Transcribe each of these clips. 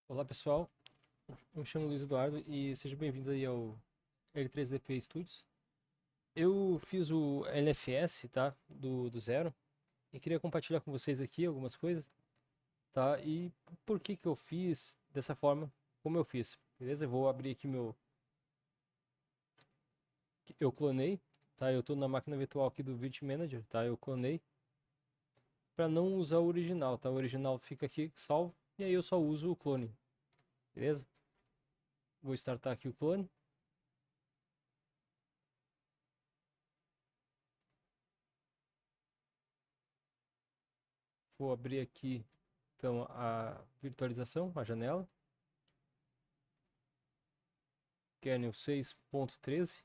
Olá pessoal, eu me chamo Luiz Eduardo e sejam bem-vindos aí ao L3DP Studios. Eu fiz o LFS, tá, do zero e queria compartilhar com vocês aqui algumas coisas, tá, e por que que eu fiz dessa forma, como eu fiz, beleza? Eu vou abrir aqui eu clonei, tá, eu tô na máquina virtual aqui do Virt Manager, tá, eu clonei para não usar o original, tá, o original fica aqui salvo e aí eu só uso o clone, beleza? Vou startar aqui o clone. Vou abrir aqui então a virtualização, a janela, kernel 6.13.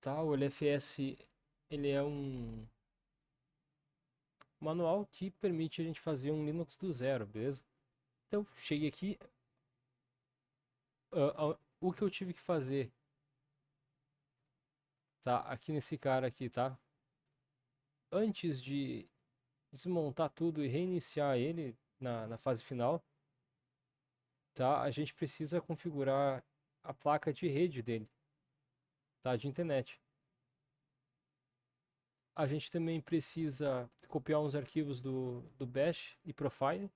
Tá, o LFS ele é um manual que permite a gente fazer um Linux do zero, beleza? Então cheguei aqui, o que eu tive que fazer, tá? Aqui nesse cara aqui, tá? Antes de desmontar tudo e reiniciar ele na fase final, tá? A gente precisa configurar a placa de rede dele, tá? De internet. A gente também precisa copiar uns arquivos do Bash e Profile,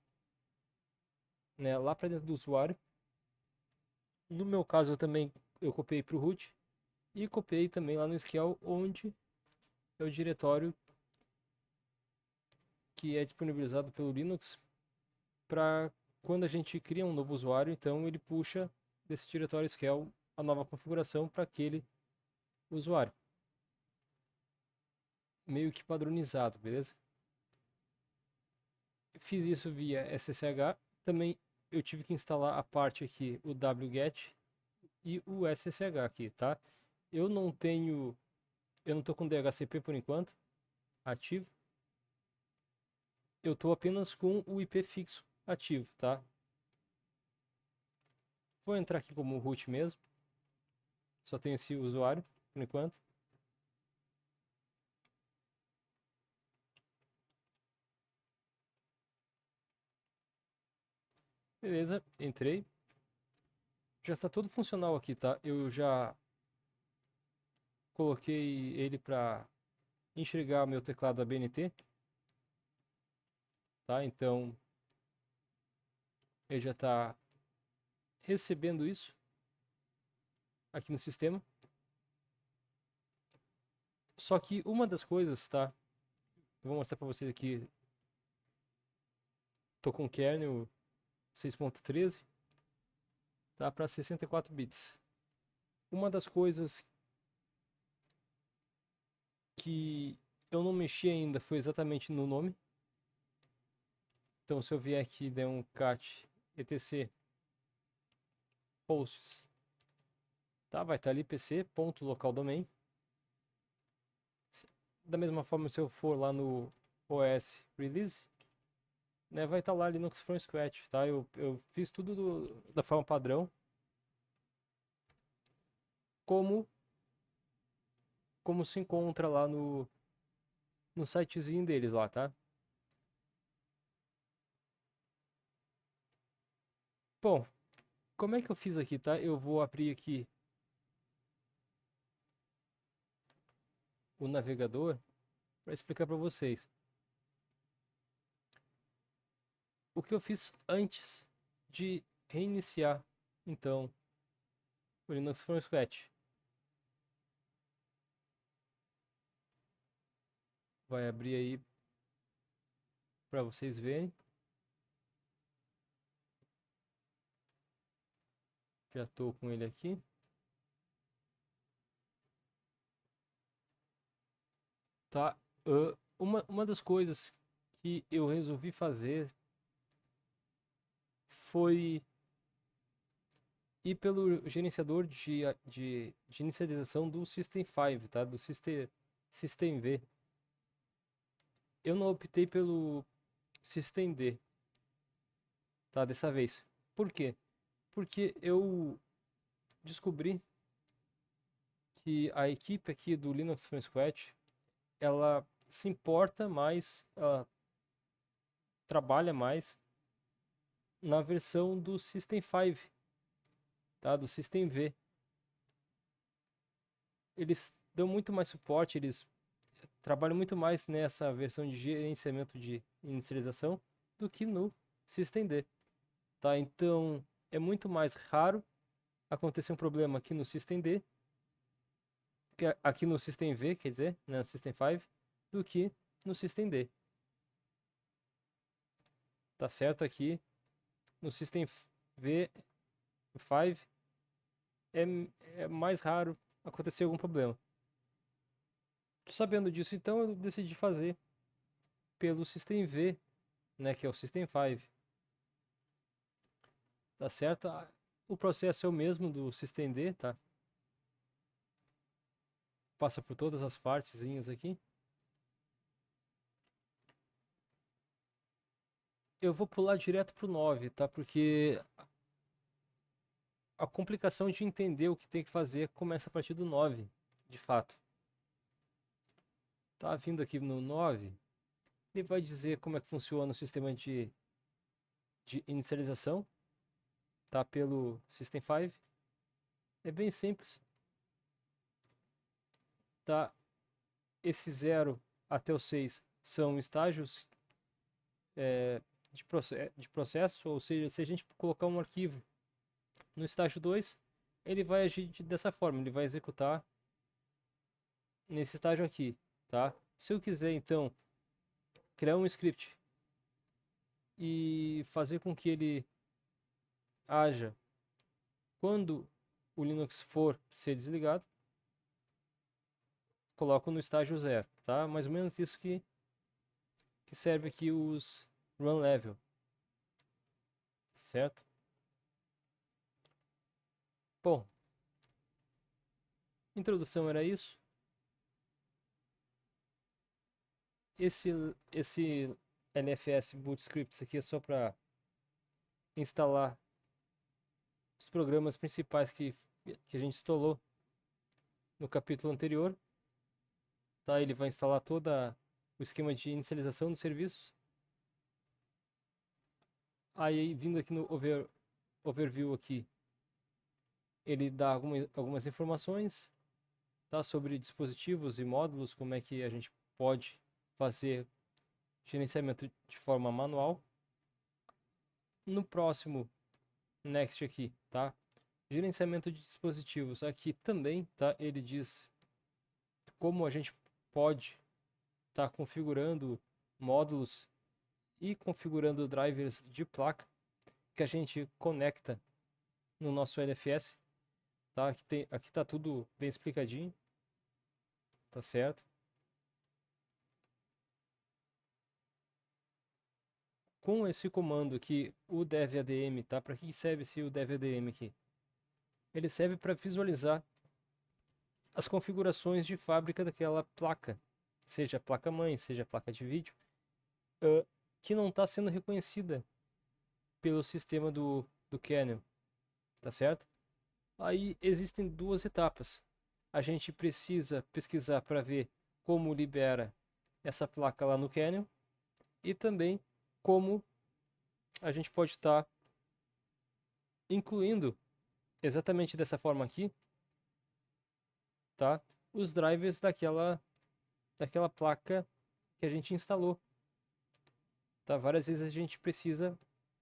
né, lá para dentro do usuário. No meu caso, eu copiei para o root e copiei também lá no Scale, onde é o diretório que é disponibilizado pelo Linux para quando a gente cria um novo usuário, então ele puxa desse diretório Scale a nova configuração para aquele usuário. Meio que padronizado, beleza? Fiz isso via SSH. Também eu tive que instalar a parte aqui, o wget e o SSH aqui, tá? Eu não tenho, eu não tô com DHCP por enquanto ativo. Eu tô apenas com o IP fixo ativo, tá? Vou entrar aqui como root mesmo. Só tenho esse usuário por enquanto. Beleza, entrei. Já está tudo funcional aqui, tá? Eu já coloquei ele para enxergar meu teclado ABNT, tá? Então ele já está recebendo isso aqui no sistema. Só que uma das coisas, tá? Eu vou mostrar para vocês aqui. Tô com o kernel 6.13, tá? Para 64 bits. Uma das coisas que eu não mexi ainda foi exatamente no nome. Então, se eu vier aqui e der um cat etc hosts, tá? Vai estar ali pc.localdomain. Da mesma forma, se eu for lá no OS release, né, vai estar lá Linux from scratch, tá? Eu fiz tudo da forma padrão, como como se encontra lá no sitezinho deles lá, tá? Bom, como é que eu fiz aqui, tá? Eu vou abrir aqui o navegador para explicar para vocês. O que eu fiz antes de reiniciar, então, o Linux from scratch. Vai abrir aí para vocês verem. Já estou com ele aqui. Tá? Uma das coisas que eu resolvi fazer foi ir pelo gerenciador de inicialização do System 5, tá? Do System V. Eu não optei pelo System D, tá? Dessa vez. Por quê? Porque eu descobri que a equipe aqui do Linux from Scratch, ela se importa mais, trabalha mais na versão do System 5, tá? Do System V. Eles dão muito mais suporte, eles trabalham muito mais nessa versão de gerenciamento de inicialização do que no System D, tá? Então, é muito mais raro acontecer um problema aqui no System D, aqui no System V, quer dizer, né, no System 5, do que no System D. Tá certo? Aqui no System V5 é mais raro acontecer algum problema. Sabendo disso, então, eu decidi fazer pelo System V, né, que é o System 5. Tá certo? O processo é o mesmo do System D, tá? Passa por todas as partezinhas aqui. Eu vou pular direto pro 9, tá? Porque a complicação de entender o que tem que fazer começa a partir do 9, de fato. Tá vindo aqui no 9, ele vai dizer como é que funciona o sistema de inicialização, tá? Pelo System 5. É bem simples, tá? Esse 0 até o 6 são estágios de processo, ou seja, se a gente colocar um arquivo no estágio 2, ele vai agir dessa forma, ele vai executar nesse estágio aqui, tá? Se eu quiser, então, criar um script e fazer com que ele haja quando o Linux for ser desligado, coloco no estágio 0, tá? Mais ou menos isso que serve aqui os run level, certo? Bom, introdução era isso. Esse LFS boot scripts aqui é só para instalar os programas principais que a gente instalou no capítulo anterior, tá? Ele vai instalar todo o esquema de inicialização dos serviços. Aí, vindo aqui no overview aqui, ele dá algumas informações, tá? Sobre dispositivos e módulos, como é que a gente pode fazer gerenciamento de forma manual. No próximo next aqui, tá? Gerenciamento de dispositivos. Aqui também, tá? Ele diz como a gente pode estar configurando módulos e configurando drivers de placa que a gente conecta no nosso LFS, tá? Aqui tá tudo bem explicadinho, tá certo? Com esse comando aqui, o devadm, tá? Para que serve esse devadm aqui? Ele serve para visualizar as configurações de fábrica daquela placa, seja a placa-mãe, seja a placa de vídeo, que não está sendo reconhecida pelo sistema do kernel, tá certo? Aí existem duas etapas. A gente precisa pesquisar para ver como libera essa placa lá no kernel e também como a gente pode estar incluindo exatamente dessa forma aqui, tá? Os drivers daquela placa que a gente instalou. Tá? Várias vezes a gente precisa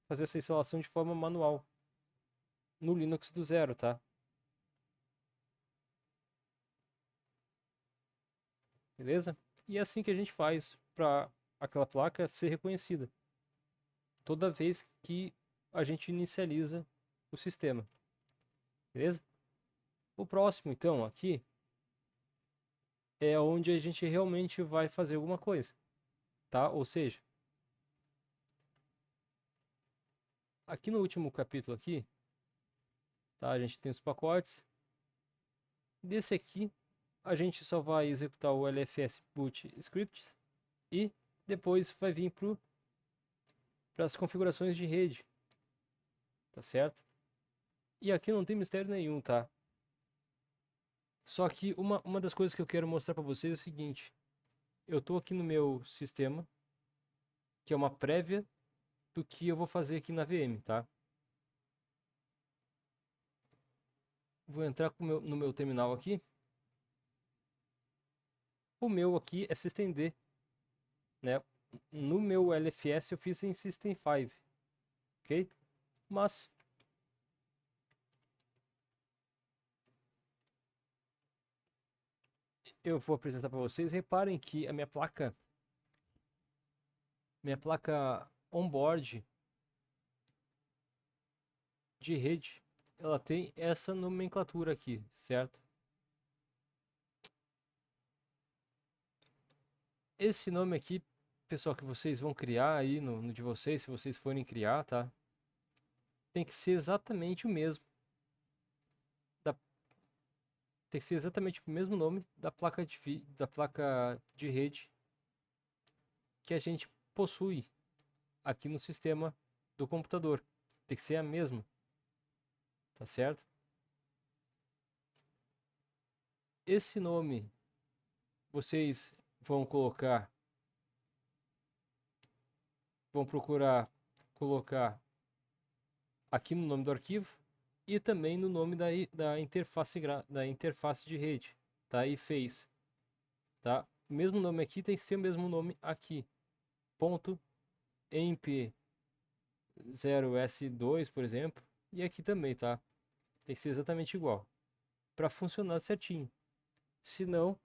fazer essa instalação de forma manual no Linux do zero, tá? Beleza? E é assim que a gente faz para aquela placa ser reconhecida toda vez que a gente inicializa o sistema. Beleza? O próximo, então, aqui é onde a gente realmente vai fazer alguma coisa, tá? Ou seja, aqui no último capítulo aqui, tá? A gente tem os pacotes. Desse aqui, a gente só vai executar o LFS boot scripts e depois vai vir para as configurações de rede, tá certo? E aqui não tem mistério nenhum, tá? Só que uma das coisas que eu quero mostrar para vocês é o seguinte: eu tô aqui no meu sistema, que é uma prévia do que eu vou fazer aqui na VM, tá? Vou entrar no meu terminal aqui. O meu aqui é systemd, né? No meu LFS eu fiz em system5, ok? Mas eu vou apresentar para vocês. Reparem que a minha placa onboard de rede, ela tem essa nomenclatura aqui, certo? Esse nome aqui, pessoal, que vocês vão criar aí no de vocês, se vocês forem criar, tá? Tem que ser exatamente o mesmo. Tem que ser exatamente o mesmo nome da placa de rede que a gente possui aqui no sistema do computador. Tem que ser a mesma, tá certo? Esse nome vocês vão procurar colocar aqui no nome do arquivo e também no nome da interface de rede, tá? E fez, tá? O mesmo nome aqui tem que ser o mesmo nome aqui. Ponto emp0s2, por exemplo, e aqui também, tá? Tem que ser exatamente igual para funcionar certinho. Senão,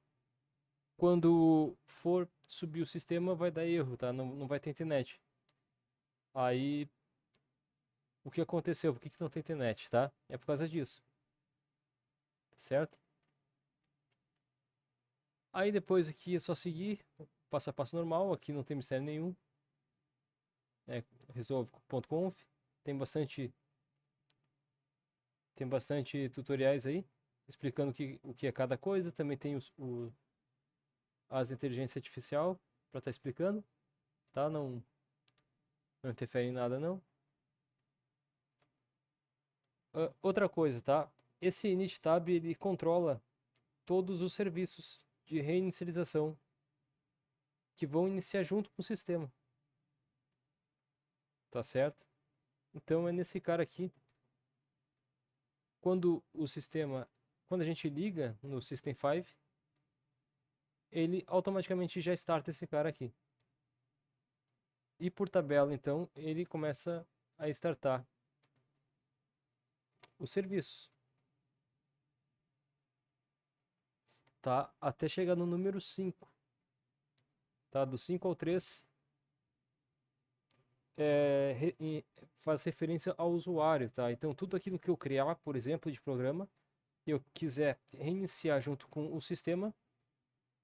quando for subir o sistema, vai dar erro, tá? Não vai ter internet. Aí, o que aconteceu? Por que não tem internet, tá? É por causa disso, certo? Aí depois aqui é só seguir passo a passo normal. Aqui não tem mistério nenhum. Resolve.conf. Tem bastante tutoriais aí explicando o que é cada coisa. Também tem as inteligência artificial para estar explicando, tá? Não interfere em nada não. Outra coisa, tá? Esse inittab ele controla todos os serviços de reinicialização que vão iniciar junto com o sistema, tá certo? Então é nesse cara aqui. Quando a gente liga no System5, ele automaticamente já starta esse cara aqui. E por tabela, então, ele começa a startar os serviços, tá? Até chegar no número 5, tá? Do 5 ao 3 faz referência ao usuário, tá? Então tudo aquilo que eu criar, por exemplo, de programa, e eu quiser reiniciar junto com o sistema,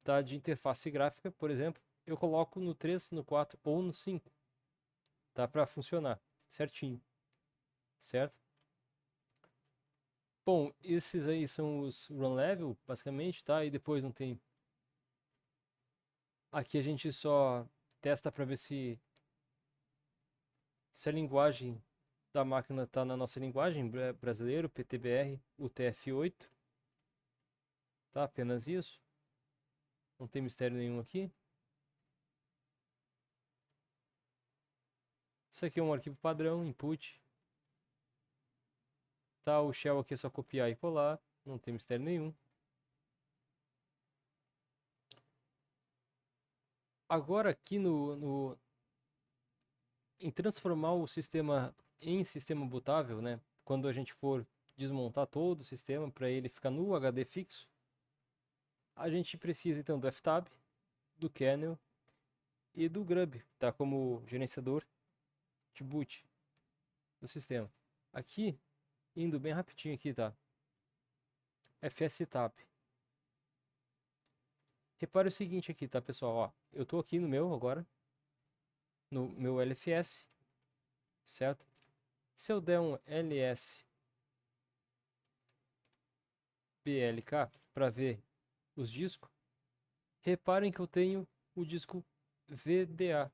tá? De interface gráfica, por exemplo, eu coloco no 3, no 4 ou no 5, tá? Para funcionar certinho, certo? Bom, esses aí são os run level, basicamente, tá? E depois não tem. Aqui a gente só testa para ver se a linguagem da máquina está na nossa linguagem brasileiro, PTBR, UTF-8, tá? Apenas isso. Não tem mistério nenhum aqui. Isso aqui é um arquivo padrão, input. Tá? O shell aqui é só copiar e colar, não tem mistério nenhum. Agora aqui em transformar o sistema em sistema bootável, né? Quando a gente for desmontar todo o sistema para ele ficar no HD fixo, a gente precisa então do ftab, do kernel e do grub, tá? Como gerenciador de boot do sistema. Aqui, indo bem rapidinho aqui, tá? fstab. Repare o seguinte aqui, tá, pessoal? Ó, eu tô aqui no meu agora, no meu LFS, certo? Se eu der um ls blk para ver os discos, reparem que eu tenho o disco VDA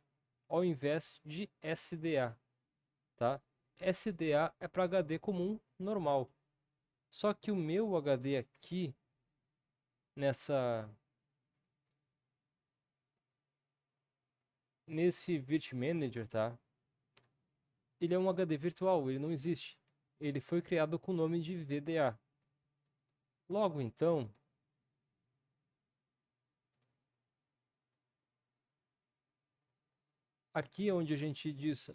ao invés de SDA, tá? SDA é para HD comum normal. Só que o meu HD aqui nesse Virt Manager, tá? ele é um HD virtual, ele não existe. Ele foi criado com o nome de VDA. Logo então, aqui é onde a gente diz,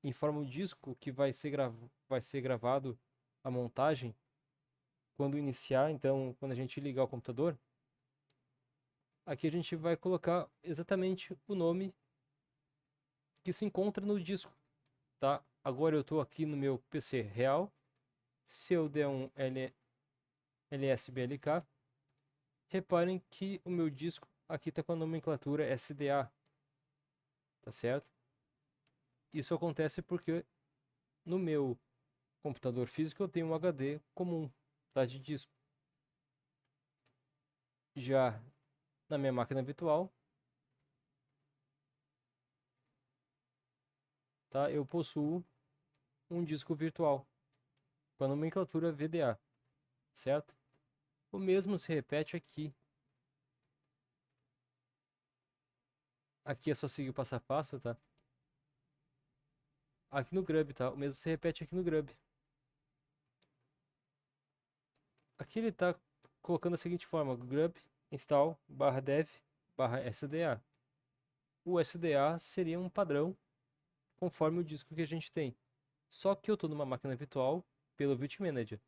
informa o disco que vai ser gravado a montagem quando iniciar, então quando a gente ligar o computador, aqui a gente vai colocar exatamente o nome que se encontra no disco, tá? Agora eu estou aqui no meu PC real. Se eu der um LSBLK, reparem que o meu disco aqui está com a nomenclatura SDA, tá certo? Isso acontece porque no meu computador físico eu tenho um HD comum, tá, de disco. Já na minha máquina virtual, tá, eu possuo um disco virtual com a nomenclatura VDA, certo? O mesmo se repete aqui. Aqui é só seguir o passo a passo, tá? Aqui no Grub, tá? O mesmo se repete aqui no Grub. Aqui ele tá colocando da seguinte forma: grub install /dev /sda. O SDA seria um padrão conforme o disco que a gente tem. Só que eu estou numa máquina virtual pelo Vult Manager.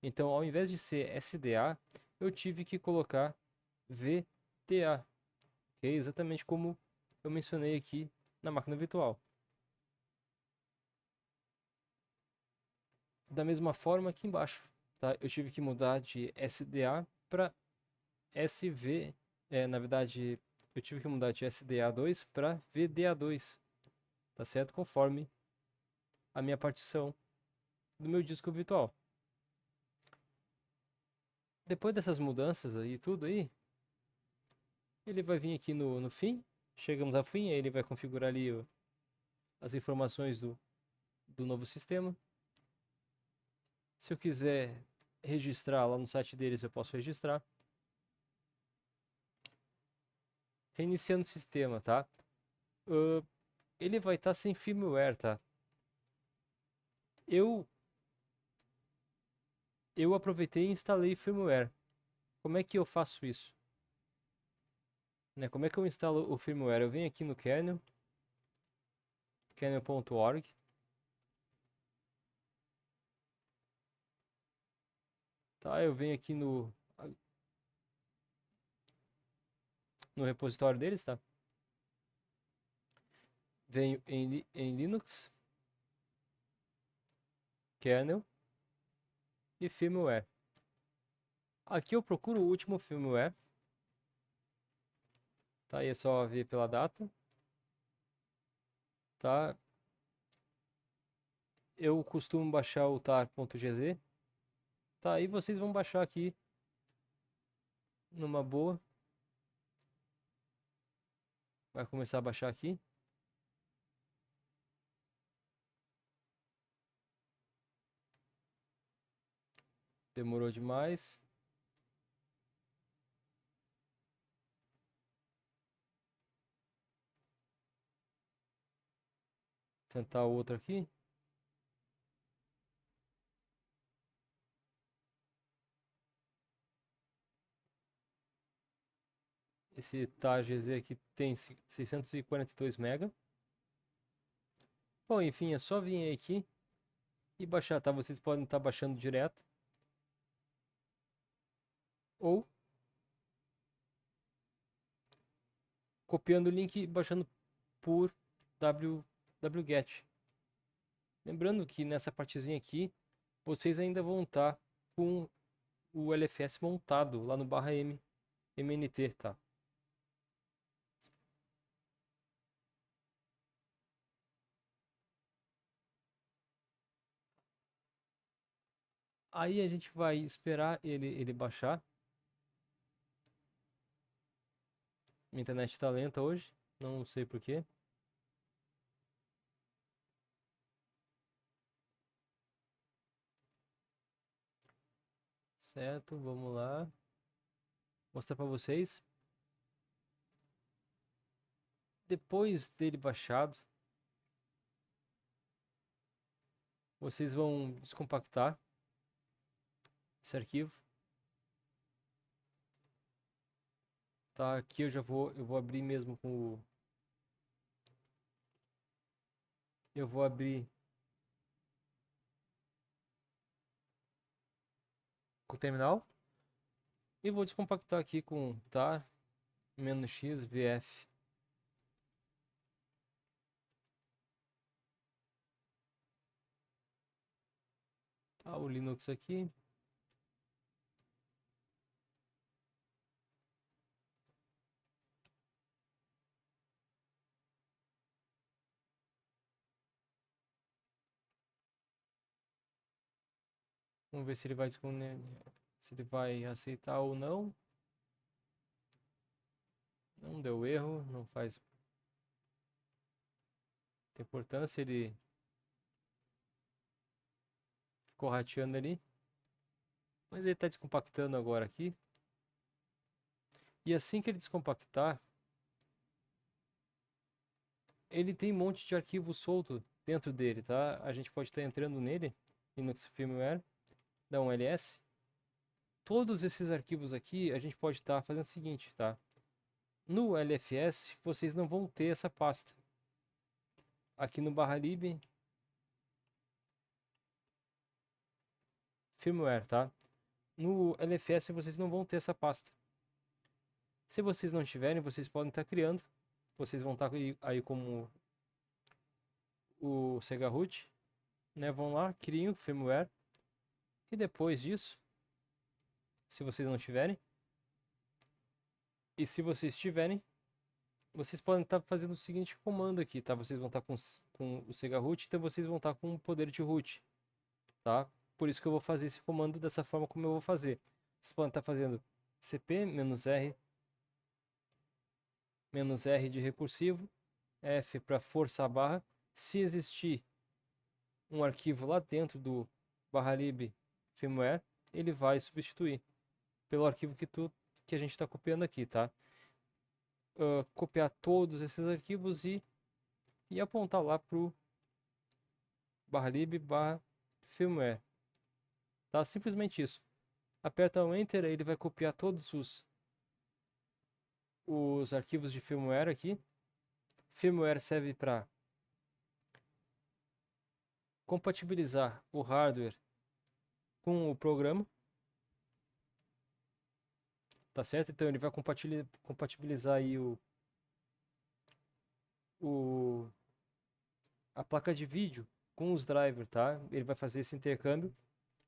Então, ao invés de ser SDA, eu tive que colocar VDA, que é exatamente como eu mencionei aqui na máquina virtual. Da mesma forma aqui embaixo, tá? Eu tive que mudar de SDA para SV, na verdade, eu tive que mudar de SDA2 para VDA2, tá certo? Conforme a minha partição do meu disco virtual. Depois dessas mudanças aí, tudo aí, ele vai vir aqui no fim. Chegamos ao fim, aí ele vai configurar ali as informações do novo sistema. Se eu quiser registrar lá no site deles, eu posso registrar. Reiniciando o sistema, tá? Ele vai estar sem firmware, tá? Eu aproveitei e instalei firmware. Como é que eu faço isso? Né? Como é que eu instalo o firmware? Eu venho aqui no kernel, kernel.org. Tá? Eu venho aqui no repositório deles, tá? Venho em Linux, kernel e firmware. Aqui eu procuro o último firmware. Tá? Aí é só ver pela data. Tá? Eu costumo baixar o tar.gz. Tá? Aí vocês vão baixar aqui numa boa. Vai começar a baixar aqui. Demorou demais. Tentar outro aqui. Esse tar.gz aqui tem 642 MB. Bom, enfim, é só vir aqui e baixar, tá? Vocês podem estar baixando direto. Ou copiando o link e baixando por wget. Lembrando que nessa partezinha aqui, vocês ainda vão estar com o LFS montado lá no /m mnt, tá? Aí a gente vai esperar ele baixar. Minha internet está lenta hoje, não sei porquê. Certo, vamos lá. Mostrar para vocês. Depois dele baixado, vocês vão descompactar esse arquivo. Tá, aqui eu vou abrir mesmo com o... Eu vou abrir com o terminal. E vou descompactar aqui com tar -x vf. Tá, o Linux aqui. Vamos ver se ele vai se ele vai aceitar ou não. Não deu erro, não faz importância, ele ficou rateando ali. Mas ele está descompactando agora aqui. E assim que ele descompactar, ele tem um monte de arquivo solto dentro dele, tá? A gente pode estar entrando nele, Linux Firmware, dá um ls. Todos esses arquivos aqui, a gente pode estar fazendo o seguinte, tá? No LFS, vocês não vão ter essa pasta. Aqui no /lib firmware, tá? No LFS vocês não vão ter essa pasta. Se vocês não tiverem, vocês podem estar criando. Vocês vão estar aí como o Sega root, né? Vão lá, criem o firmware. E depois disso, se vocês não tiverem, e se vocês tiverem, vocês podem estar fazendo o seguinte comando aqui, tá? Vocês vão estar com o Sega root, então vocês vão estar com o poder de root, tá? Por isso que eu vou fazer esse comando dessa forma como eu vou fazer. Vocês podem estar fazendo cp-r "-r de recursivo, F para forçar a barra. Se existir um arquivo lá dentro do /lib firmware, ele vai substituir pelo arquivo que a gente está copiando aqui, tá? Copiar todos esses arquivos e apontar lá para o /lib firmware, tá? Simplesmente isso. Aperta o Enter, ele vai copiar todos os arquivos de firmware aqui. Firmware serve para compatibilizar o hardware com o programa, tá certo? Então ele vai compatibilizar aí a placa de vídeo com os drivers, tá? Ele vai fazer esse intercâmbio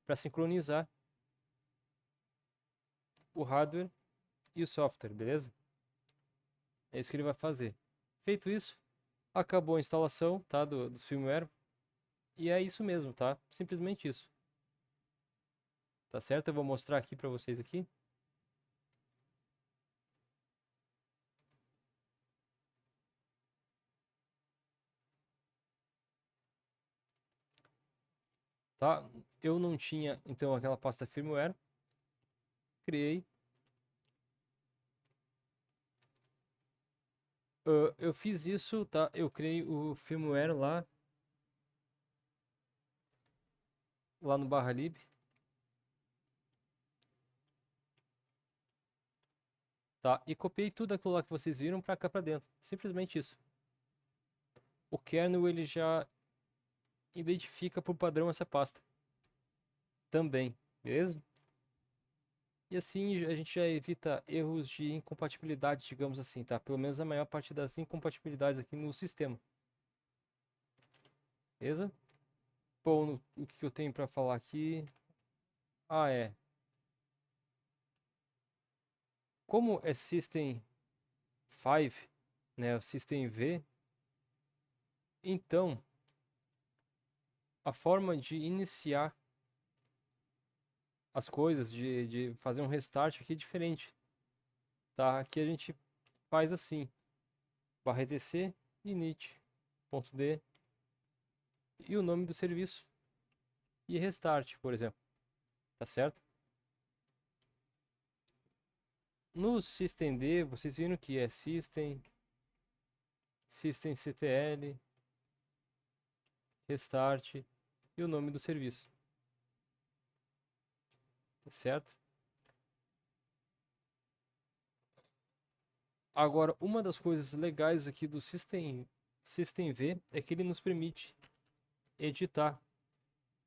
para sincronizar o hardware e o software, beleza? É isso que ele vai fazer. Feito isso, acabou a instalação, tá, dos firmware. E é isso mesmo, tá? Simplesmente isso. Tá certo? Eu vou mostrar aqui para vocês aqui. Tá? Eu não tinha, então, aquela pasta firmware. Criei. Eu fiz isso, tá? Eu criei o firmware lá no /lib. Tá? E copiei tudo aquilo lá que vocês viram para cá para dentro. Simplesmente isso. O kernel ele já identifica por padrão essa pasta também, beleza? E assim a gente já evita erros de incompatibilidade, digamos assim, tá? Pelo menos a maior parte das incompatibilidades aqui no sistema. Beleza? Bom, o que eu tenho para falar aqui? Ah, é. Como é System 5, né, o System V, então a forma de iniciar as coisas, de fazer um restart aqui é diferente, tá? Aqui a gente faz assim, /etc init.d e o nome do serviço e restart, por exemplo, tá certo? No systemd, vocês viram que é systemctl, restart, e o nome do serviço. Tá certo? Agora, uma das coisas legais aqui do Systemv é que ele nos permite editar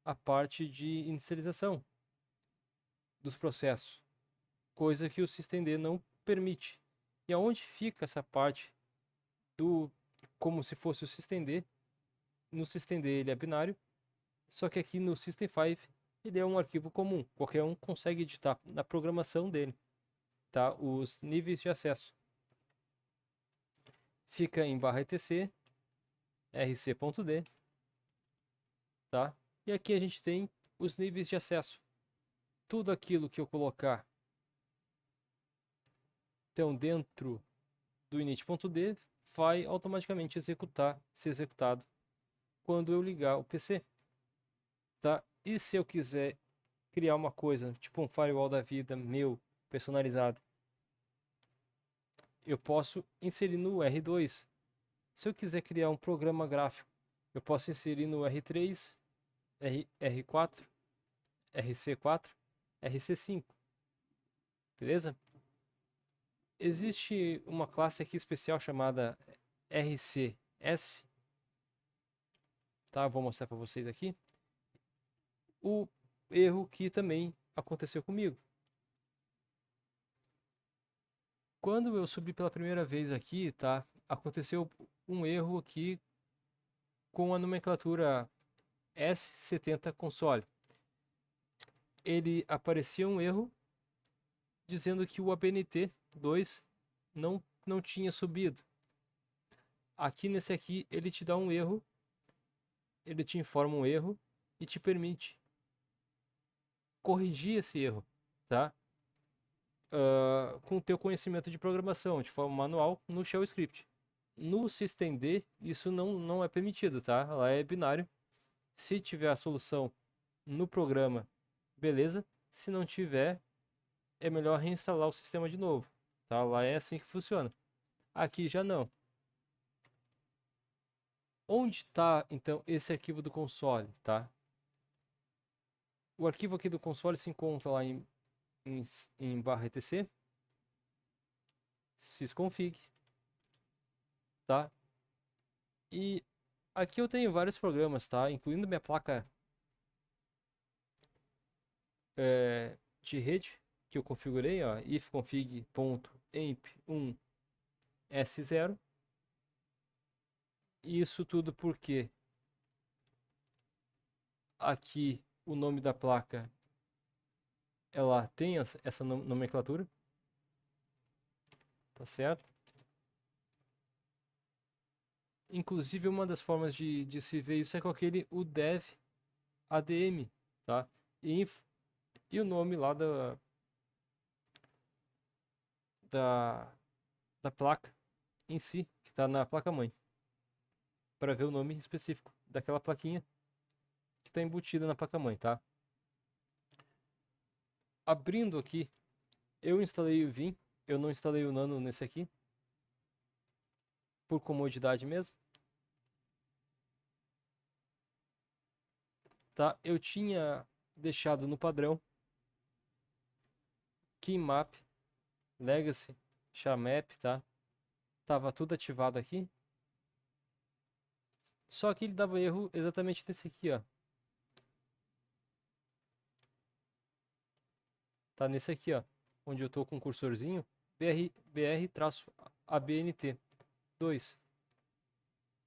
a parte de inicialização dos processos, coisa que o Systemd não permite. E aonde fica essa parte do como se fosse o Systemd? No Systemd ele é binário, só que aqui no System5 ele é um arquivo comum, qualquer um consegue editar na programação dele, tá? Os níveis de acesso. Fica em /etc rc.d, tá? E aqui a gente tem os níveis de acesso. Tudo aquilo que eu colocar então dentro do init.d vai automaticamente ser executado quando eu ligar o PC, tá? E se eu quiser criar uma coisa, tipo um firewall da vida meu, personalizado, eu posso inserir no R2. Se eu quiser criar um programa gráfico, eu posso inserir no R3, R4, RC4, RC5. Beleza? Existe uma classe aqui especial chamada RCS, tá? Vou mostrar para vocês aqui. O erro que também aconteceu comigo. Quando eu subi pela primeira vez aqui, tá? Aconteceu um erro aqui com a nomenclatura S70 console. Ele aparecia um erro dizendo que o ABNT2 não tinha subido. Aqui nesse aqui ele te dá um erro, ele te informa um erro e te permite corrigir esse erro, tá? Com o teu conhecimento de programação, de forma manual, no shell script. No Systemd isso não é permitido, tá? Lá é binário. Se tiver a solução no programa, beleza. Se não tiver, é melhor reinstalar o sistema de novo, tá? Lá é assim que funciona. Aqui já não. Onde está então esse arquivo do console, tá? O arquivo aqui do console se encontra lá em /etc sysconfig, tá? E aqui eu tenho vários programas, tá? Incluindo minha placa de rede que eu configurei, ó, ifconfig.emp1s0. Isso tudo porque aqui o nome da placa ela tem essa nomenclatura, tá certo? Inclusive uma das formas de se ver isso é com aquele udev adm, tá? E o nome lá da placa em si, que está na placa-mãe, para ver o nome específico daquela plaquinha que está embutida na placa-mãe, tá? Abrindo aqui, eu instalei o Vim, eu não instalei o Nano nesse aqui, por comodidade mesmo. Tá? Eu tinha deixado no padrão keymap, legacy, charmap, tá? Tava tudo ativado aqui. Só que ele dava erro exatamente nesse aqui, ó. Tá nesse aqui, ó, onde eu tô com o cursorzinho, br-abnt2.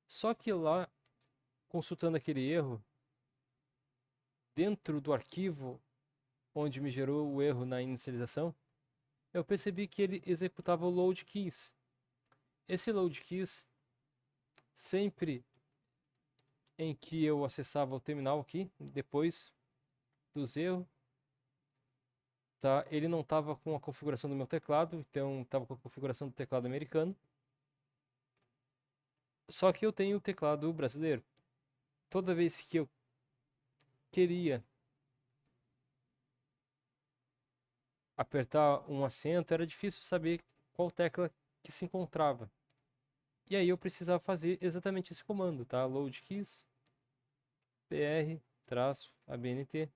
Só que lá, consultando aquele erro, dentro do arquivo onde me gerou o erro na inicialização, eu percebi que ele executava o load keys. Esse load keys, sempre em que eu acessava o terminal aqui, depois dos erros, tá? Ele não estava com a configuração do meu teclado, então estava com a configuração do teclado americano. Só que eu tenho o teclado brasileiro. Toda vez que eu queria apertar um acento, era difícil saber qual tecla que se encontrava. E aí eu precisava fazer exatamente esse comando, tá? Load keys br -abnt2.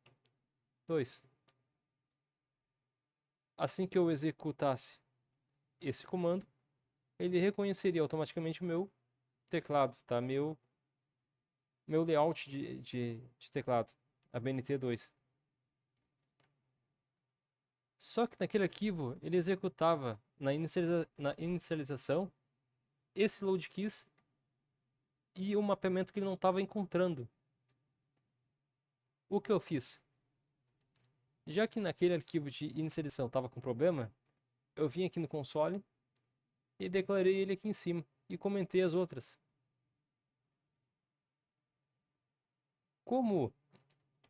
Assim que eu executasse esse comando, ele reconheceria automaticamente o meu teclado, tá? Meu layout de teclado, ABNT2. Só que naquele arquivo ele executava na inicialização esse load keys e o mapeamento que ele não estava encontrando. O que eu fiz? Já que naquele arquivo de inicialização estava com problema, eu vim aqui no console e declarei ele aqui em cima e comentei as outras. Como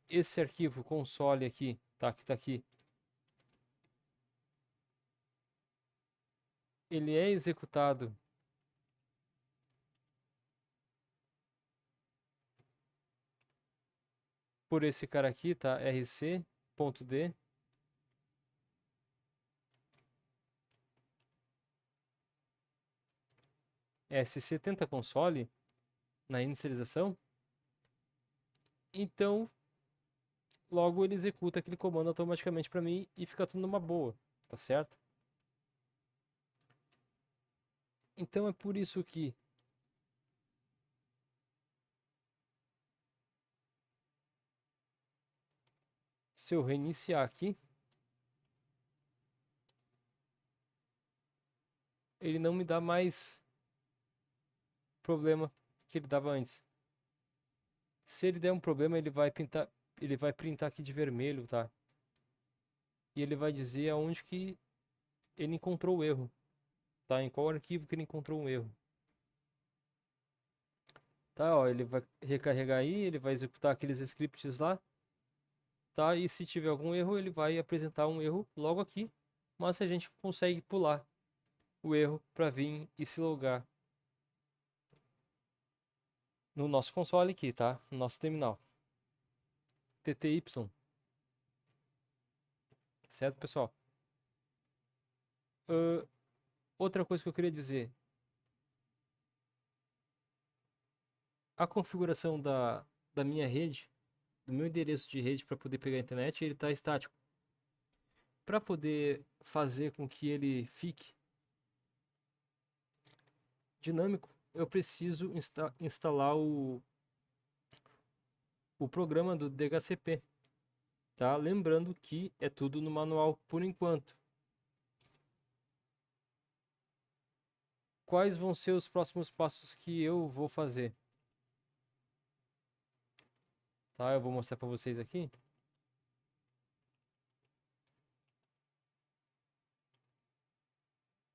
esse arquivo console aqui, tá, que está aqui, ele é executado por esse cara aqui, tá? rc.d. sc console na inicialização. Então, logo ele executa aquele comando automaticamente para mim e fica tudo numa boa, tá certo? Então é por isso que se eu reiniciar aqui, ele não me dá mais problema que ele dava antes. Se ele der um problema, ele vai printar aqui de vermelho, tá? E ele vai dizer aonde que ele encontrou o erro, tá? Em qual arquivo que ele encontrou um erro. Tá, ó, ele vai recarregar aí, ele vai executar aqueles scripts lá, tá? E se tiver algum erro, ele vai apresentar um erro logo aqui, mas a gente consegue pular o erro para vir e se logar no nosso console aqui, tá? No nosso terminal. TTY. Certo, pessoal? Outra coisa que eu queria dizer. A configuração da minha rede, do meu endereço de rede para poder pegar a internet, ele está estático. Para poder fazer com que ele fique dinâmico, eu preciso instalar o programa do DHCP. Tá? Lembrando que é tudo no manual por enquanto. Quais vão ser os próximos passos que eu vou fazer? Tá? Eu vou mostrar para vocês aqui.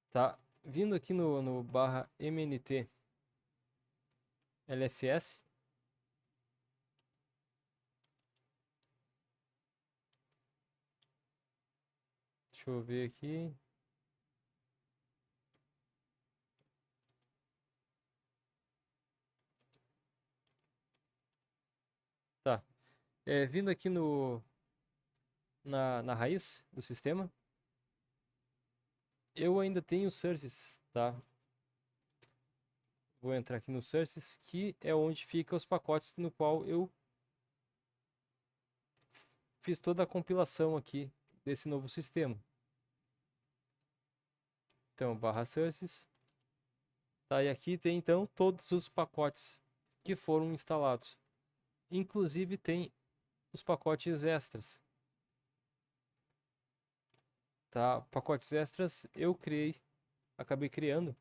Tá? Vindo aqui no barra mnt lfs. Deixa eu ver aqui. Tá. Vindo aqui na raiz do sistema, eu ainda tenho sources, tá? Vou entrar aqui no sources, que é onde fica os pacotes no qual eu fiz toda a compilação aqui desse novo sistema. Então, barra sources. Tá, e aqui tem então todos os pacotes que foram instalados. Inclusive tem os pacotes extras. Tá, pacotes extras eu acabei criando,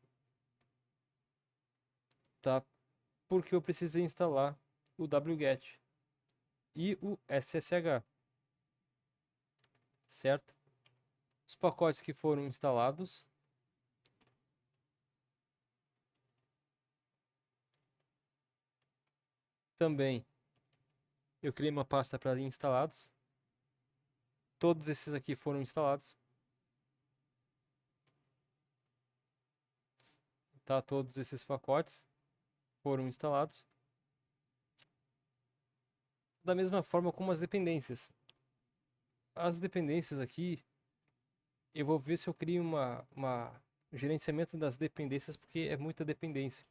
tá? Porque eu precisei instalar o wget e o ssh, certo? Os pacotes que foram instalados também eu criei uma pasta para instalados. Todos esses aqui foram instalados. Tá? Todos esses pacotes foram instalados. Da mesma forma como as dependências. As dependências aqui, eu vou ver se eu crio um gerenciamento das dependências, porque é muita dependência.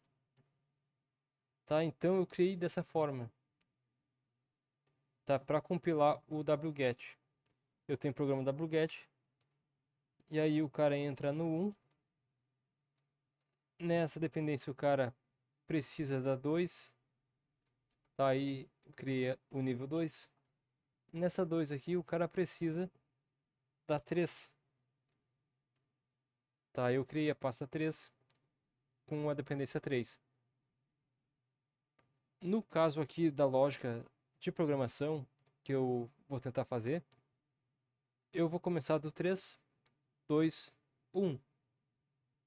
Tá? Então eu criei dessa forma. tá? Para compilar o wget. Eu tenho o programa wget. E aí o cara entra no 1. Nessa dependência o cara precisa da 2. Tá? Aí cria o nível 2. Nessa 2 aqui o cara precisa da 3. Tá? Eu criei a pasta 3 com a dependência 3. No caso aqui da lógica de programação que eu vou tentar fazer, eu vou começar do 3, 2, 1.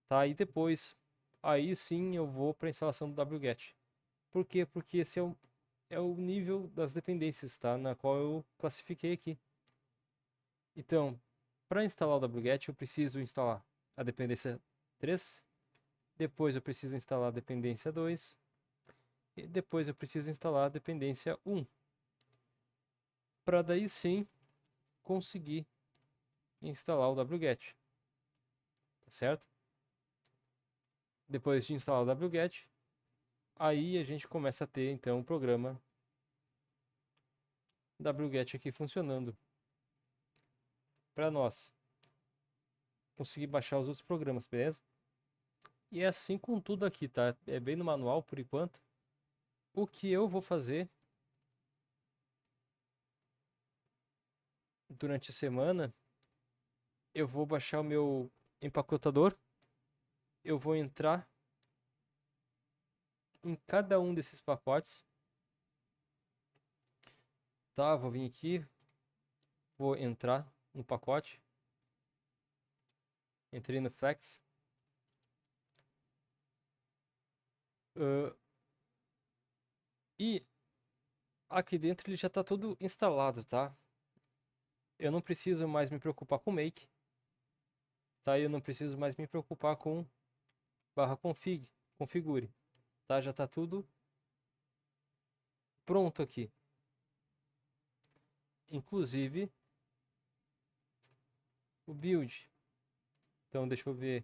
Tá? E depois, aí sim eu vou para a instalação do wget. Por quê? Porque esse é o nível das dependências, tá? Na qual eu classifiquei aqui. Então, para instalar o wget, eu preciso instalar a dependência 3, depois eu preciso instalar a dependência 2, e depois eu preciso instalar a dependência 1, para daí sim conseguir instalar o wget, tá certo? Depois de instalar o wget, aí a gente começa a ter então o programa wget aqui funcionando para nós conseguir baixar os outros programas, beleza? E é assim com tudo aqui, tá? É bem no manual por enquanto. O que eu vou fazer durante a semana, eu vou baixar o meu empacotador, eu vou entrar em cada um desses pacotes, tá? Vou vir aqui, vou entrar no pacote, entrei no Flex, e aqui dentro ele já está tudo instalado, tá? Eu não preciso mais me preocupar com make, tá? Eu não preciso mais me preocupar com /config, configure, tá? Já está tudo pronto aqui. Inclusive o build. Então deixa eu ver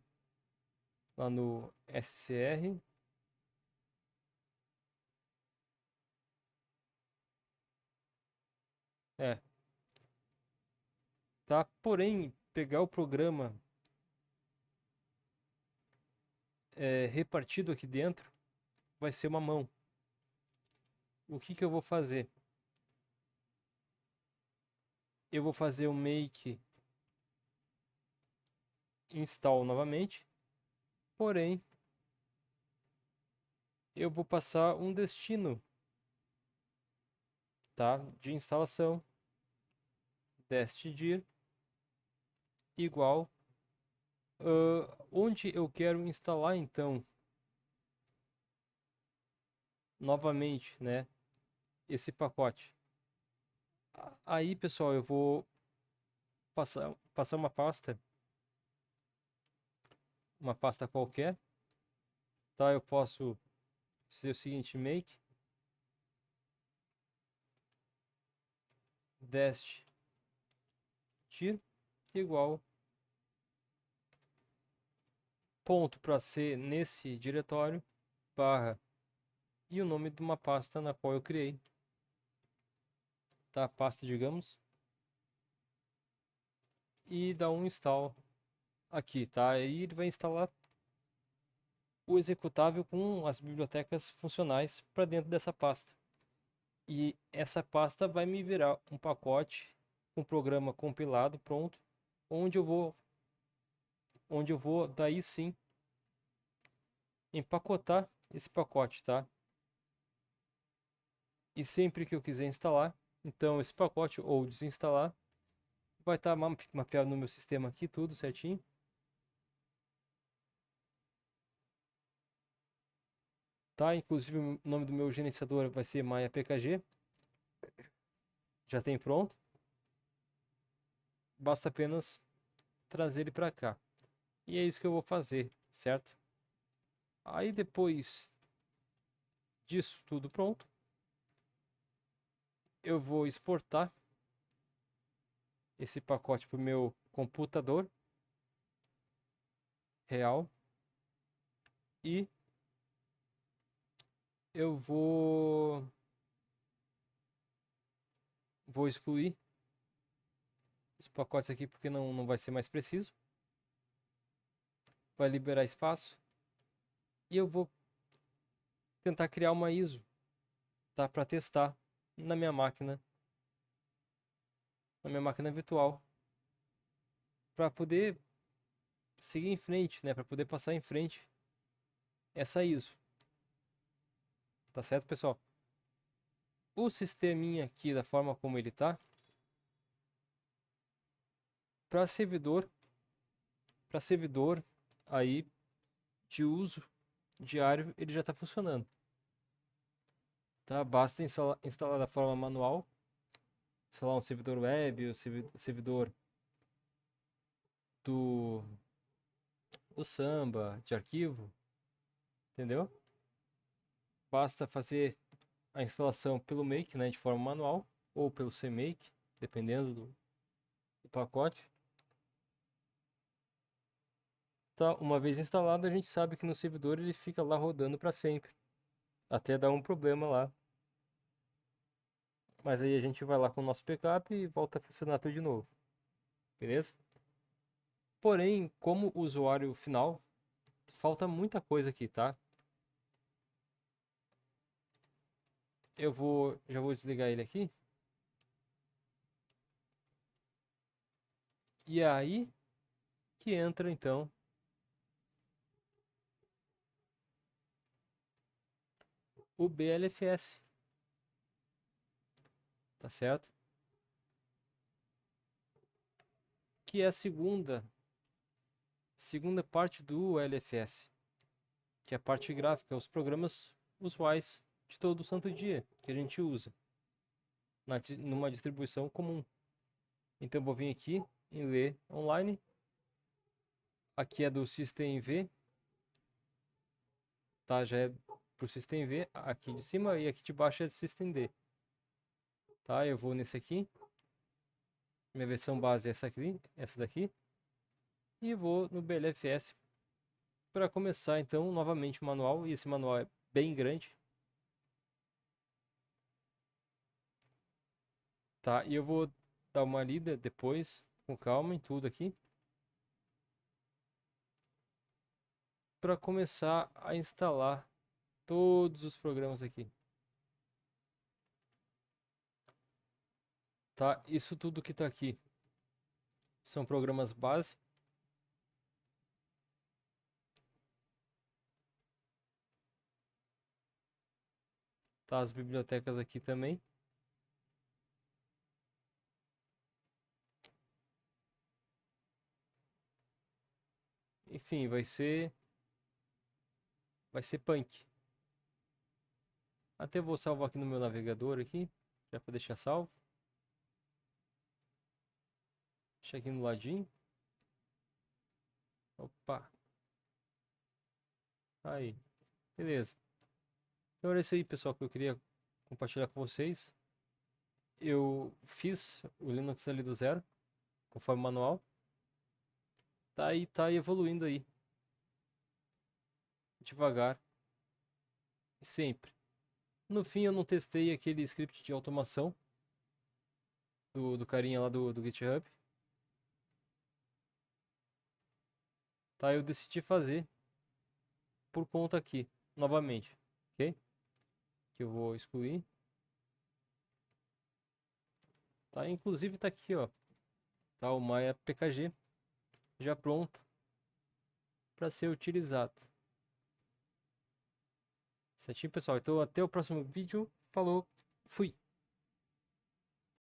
lá no SCR. É, tá? Porém, pegar o programa repartido aqui dentro vai ser uma mão. O que que eu vou fazer? Eu vou fazer o make install novamente, porém eu vou passar um destino, tá? De instalação destdir igual onde eu quero instalar então novamente, né, esse pacote. Aí, pessoal, eu vou passar uma pasta qualquer, tá? Eu posso dizer o seguinte: make dest dir igual ponto para ser nesse diretório barra e o nome de uma pasta na qual eu criei, tá? Pasta, digamos, e dá um install aqui, tá? Aí ele vai instalar o executável com as bibliotecas funcionais para dentro dessa pasta. E essa pasta vai me virar um pacote com um programa compilado pronto, onde eu vou daí sim empacotar esse pacote, tá? E sempre que eu quiser instalar, então esse pacote ou desinstalar vai estar mapeado no meu sistema aqui tudo certinho. Tá? Inclusive o nome do meu gerenciador vai ser MyAPKG. Já tem pronto. Basta apenas trazer ele para cá. E é isso que eu vou fazer, certo? Aí depois disso tudo pronto, eu vou exportar esse pacote para o meu computador real e eu vou vou excluir os pacotes aqui porque não vai ser mais preciso. Vai liberar espaço. E eu vou tentar criar uma ISO, tá? Para testar na minha máquina virtual. Para poder seguir em frente, né? Para poder passar em frente essa ISO. Tá certo, pessoal? O sisteminha aqui, da forma como ele tá, para servidor aí de uso diário, ele já está funcionando. Tá? Basta instalar da forma manual, instalar um servidor web, o servidor do Samba, de arquivo, entendeu? Basta fazer a instalação pelo Make, né, de forma manual, ou pelo CMake, dependendo do pacote. Tá, uma vez instalado, a gente sabe que no servidor ele fica lá rodando para sempre, até dar um problema lá. Mas aí a gente vai lá com o nosso backup e volta a funcionar tudo de novo, beleza? Porém, como usuário final, falta muita coisa aqui, tá? Já vou desligar ele aqui. E aí que entra então o BLFS, tá certo? Que é a segunda parte do LFS, que é a parte gráfica, os programas usuais de todo santo dia que a gente usa numa distribuição comum. Então eu vou vir aqui em ler online. Aqui é do systemv, tá? Já é pro systemv aqui de cima e aqui de baixo é do systemd. Tá? Eu vou nesse aqui. Minha versão base é essa daqui. E vou no BLFS para começar então novamente o manual. E esse manual é bem grande. Tá? E eu vou dar uma lida depois, com calma, em tudo aqui. Para começar a instalar todos os programas aqui. Tá? Isso tudo que está aqui são programas base. Tá? As bibliotecas aqui também. Enfim, vai ser punk. Até vou salvar aqui no meu navegador aqui, já para deixar salvo. Deixa aqui no ladinho. Opa. Aí. Beleza. Então era isso aí, pessoal, que eu queria compartilhar com vocês. Eu fiz o Linux ali do zero, conforme manual. Tá evoluindo aí. Devagar. Sempre. No fim eu não testei aquele script de automação do carinha lá do GitHub. Tá, eu decidi fazer por conta aqui, novamente, ok? Que eu vou excluir. Tá, inclusive tá aqui, ó. Tá, o Maya PKG já pronto para ser utilizado. Certinho, pessoal? Então até o próximo vídeo. Falou, fui!